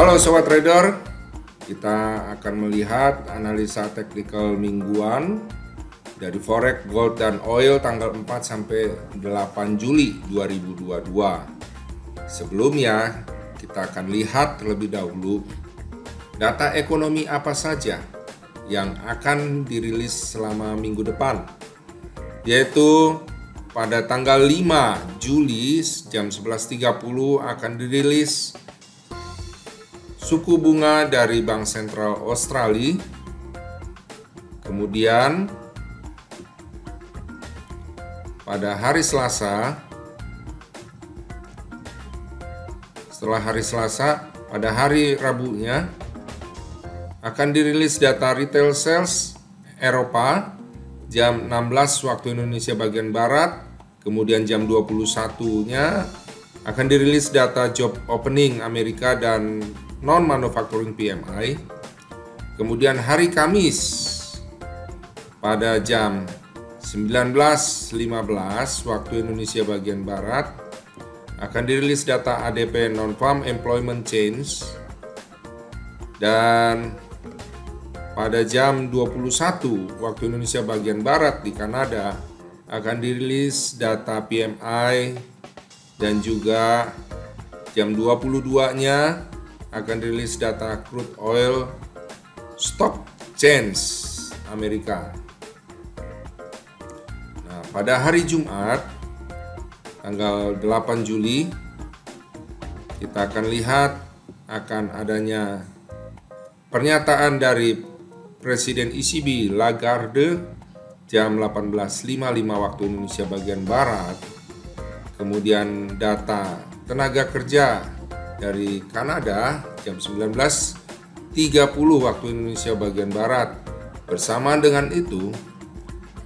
Halo Sobat Trader, kita akan melihat analisa teknikal mingguan dari Forex, Gold, dan Oil tanggal 4 sampai 8 Juli 2022. Sebelumnya, kita akan lihat terlebih dahulu data ekonomi apa saja yang akan dirilis selama minggu depan, yaitu pada tanggal 5 Juli jam 11.30 akan dirilis suku bunga dari Bank Sentral Australia. Kemudian pada hari Selasa, setelah hari Selasa, pada hari Rabunya akan dirilis data retail sales Eropa jam 16 waktu Indonesia bagian Barat. Kemudian jam 21-nya akan dirilis data job opening Amerika dan non-manufacturing PMI. Kemudian hari Kamis pada jam 19.15 waktu Indonesia bagian Barat akan dirilis data ADP non-farm employment change. Dan pada jam 21 waktu Indonesia bagian Barat di Kanada akan dirilis data PMI, dan juga jam 22-nya akan dirilis data crude oil stock change Amerika. Nah, pada hari Jumat tanggal 8 Juli kita akan lihat akan adanya pernyataan dari Presiden ECB Lagarde jam 18.55 waktu Indonesia bagian Barat. Kemudian data tenaga kerja dari Kanada jam 19.30 waktu Indonesia bagian Barat. Bersamaan dengan itu,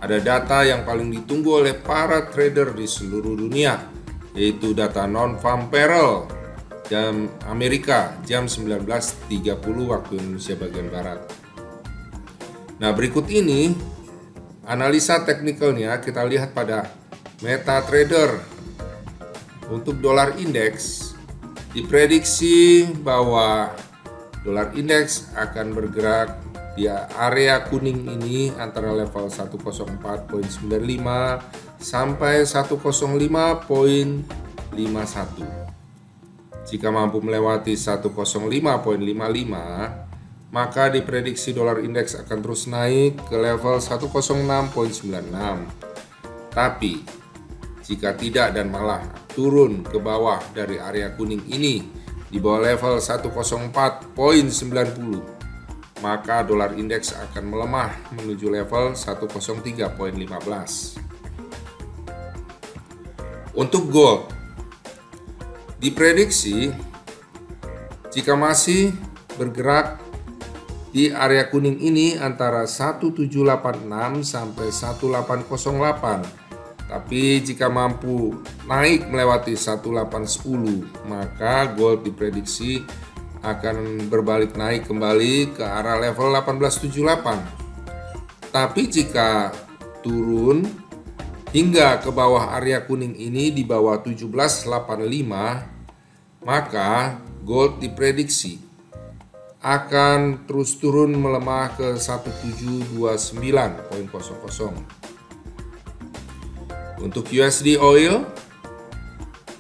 ada data yang paling ditunggu oleh para trader di seluruh dunia, yaitu data non-farm payroll jam Amerika jam 19.30 waktu Indonesia bagian Barat. Nah, berikut ini analisa teknikalnya kita lihat pada MetaTrader. Untuk dolar indeks diprediksi bahwa dolar indeks akan bergerak di area kuning ini antara level 104.95 sampai 105.51. Jika mampu melewati 105.55, maka diprediksi dolar indeks akan terus naik ke level 106.96. Tapi jika tidak dan malah turun ke bawah dari area kuning ini di bawah level 104.90, maka dolar indeks akan melemah menuju level 103.15. Untuk gold diprediksi jika masih bergerak di area kuning ini antara 1786 sampai 1808. Tapi jika mampu naik melewati 1810, maka gold diprediksi akan berbalik naik kembali ke arah level 1878. Tapi jika turun hingga ke bawah area kuning ini di bawah 1785, maka gold diprediksi akan terus turun melemah ke 1729.00. Untuk USD Oil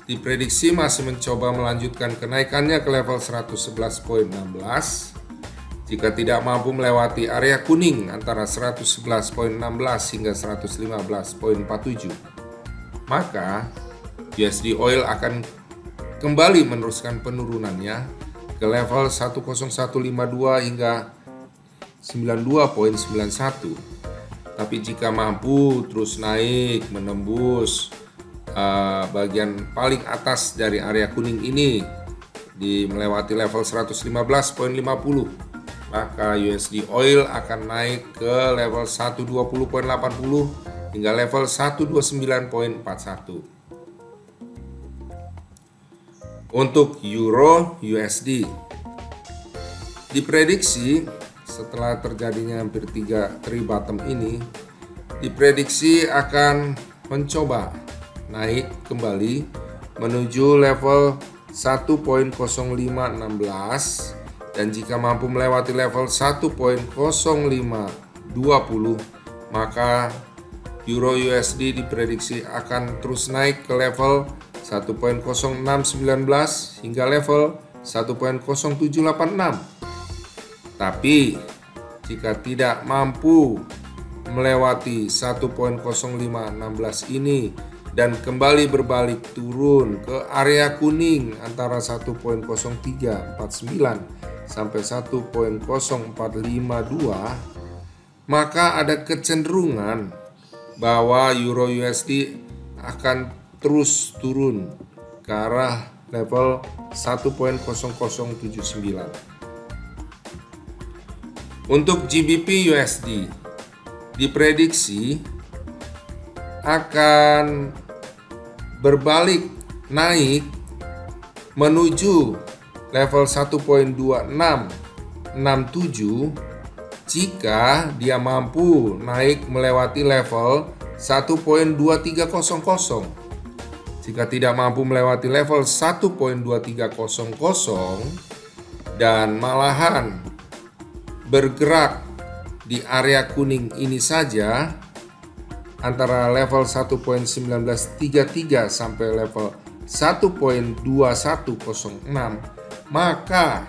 diprediksi masih mencoba melanjutkan kenaikannya ke level 111.16 jika tidak mampu melewati area kuning antara 111.16 hingga 115.47. Maka USD Oil akan kembali meneruskan penurunannya ke level 10152 hingga 92.91. Tapi jika mampu terus naik menembus bagian paling atas dari area kuning ini di melewati level 115.50, maka USD Oil akan naik ke level 120.80 hingga level 129.41. Untuk Euro USD diprediksi setelah terjadinya hampir 3 bottom ini, diprediksi akan mencoba naik kembali menuju level 1.0516 dan jika mampu melewati level 1.0520 maka Euro USD diprediksi akan terus naik ke level 1.0619 hingga level 1.0786. Tapi jika tidak mampu melewati 1.0516 ini dan kembali berbalik turun ke area kuning antara 1.0349 sampai 1.0452, maka ada kecenderungan bahwa Euro USD akan terus turun ke arah level 1.0079. Untuk GBP USD diprediksi akan berbalik naik menuju level 1.2667 jika dia mampu naik melewati level 1.2300. Jika tidak mampu melewati level 1.2300 dan malahan bergerak di area kuning ini saja antara level 1.1933 sampai level 1.2106, maka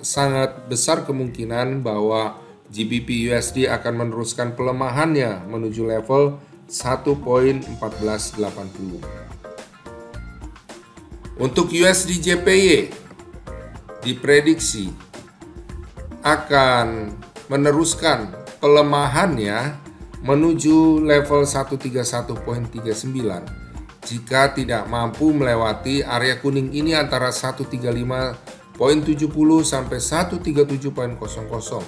sangat besar kemungkinan bahwa GBP USD akan meneruskan pelemahannya menuju level 1.1480. Untuk USD JPY diprediksi akan meneruskan pelemahannya menuju level 131.39 jika tidak mampu melewati area kuning ini antara 135.70 sampai 137.00.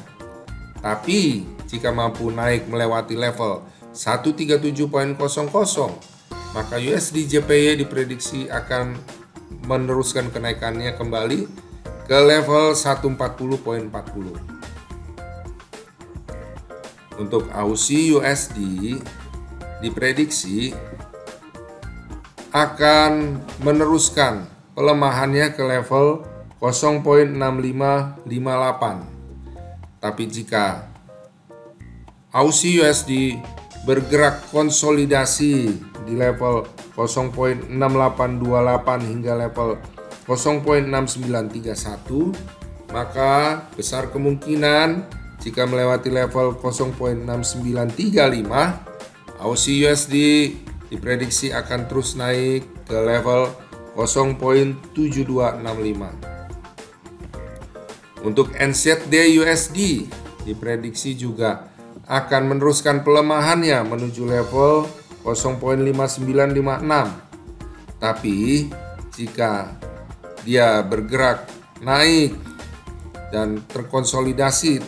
Tapi jika mampu naik melewati level 137.00 maka USD JPY diprediksi akan meneruskan kenaikannya kembali ke level 140.40. Untuk Aussie USD diprediksi akan meneruskan pelemahannya ke level 0.6558. Tapi jika Aussie USD bergerak konsolidasi di level 0.6828 hingga level 0.6931, maka besar kemungkinan jika melewati level 0.6935, Aussie USD diprediksi akan terus naik ke level 0.7265. Untuk NZD USD diprediksi juga akan meneruskan pelemahannya menuju level 0.5956. Tapi jika dia bergerak naik dan terkonsolidasi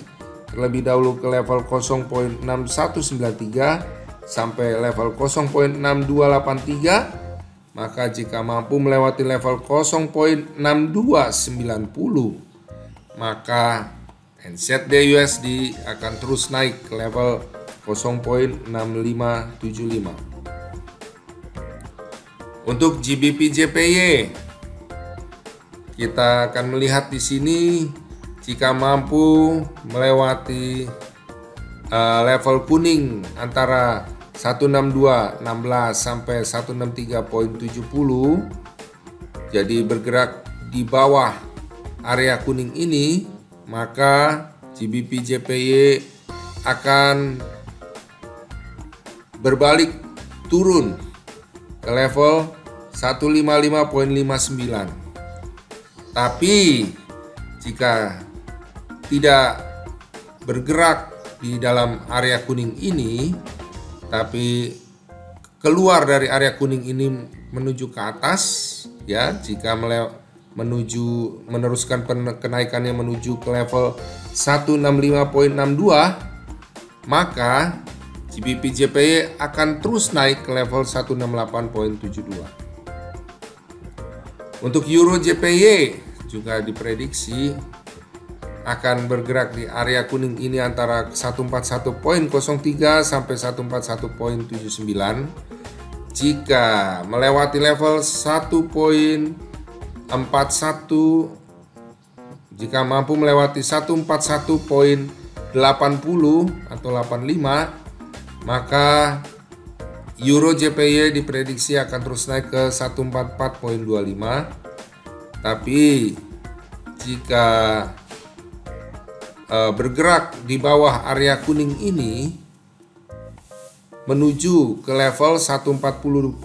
terlebih dahulu ke level 0.6193 sampai level 0.6283, maka jika mampu melewati level 0.6290 maka NZD USD akan terus naik ke level 0.6575. Untuk GBP JPY kita akan melihat di sini jika mampu melewati level kuning antara 162.16 sampai 163.70, jadi bergerak di bawah area kuning ini, maka GBP JPY akan berbalik turun ke level 155.59. Tapi jika tidak bergerak di dalam area kuning ini, tapi keluar dari area kuning ini menuju ke atas, ya, jika meneruskan kenaikannya menuju ke level 165.62, maka GBP JPY akan terus naik ke level 168.72. Untuk Euro JPY juga diprediksi akan bergerak di area kuning ini antara 141.03 sampai 141.79 Jika melewati level 1.41, jika mampu melewati 141.80 atau 85, maka Euro JPY diprediksi akan terus naik ke 144.25. Tapi jika bergerak di bawah area kuning ini menuju ke level 140.27,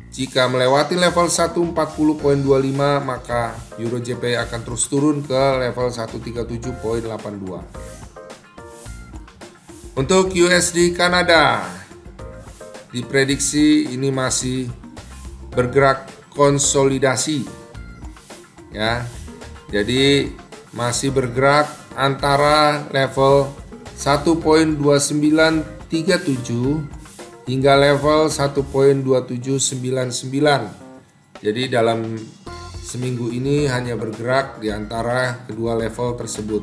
jika melewati level 140.25 maka Euro JPY akan terus turun ke level 137.82. Untuk USD Kanada diprediksi ini masih bergerak konsolidasi ya. Jadi masih bergerak antara level 1.2937 hingga level 1.2799. Jadi dalam seminggu ini hanya bergerak di antara kedua level tersebut.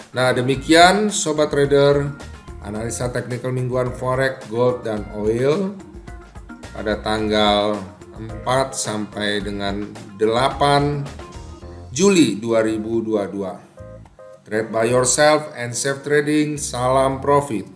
Nah, demikian sobat trader analisa teknikal mingguan forex, gold dan oil pada tanggal 4 sampai dengan 8 Juli 2022. Trade by yourself and safe trading. Salam profit.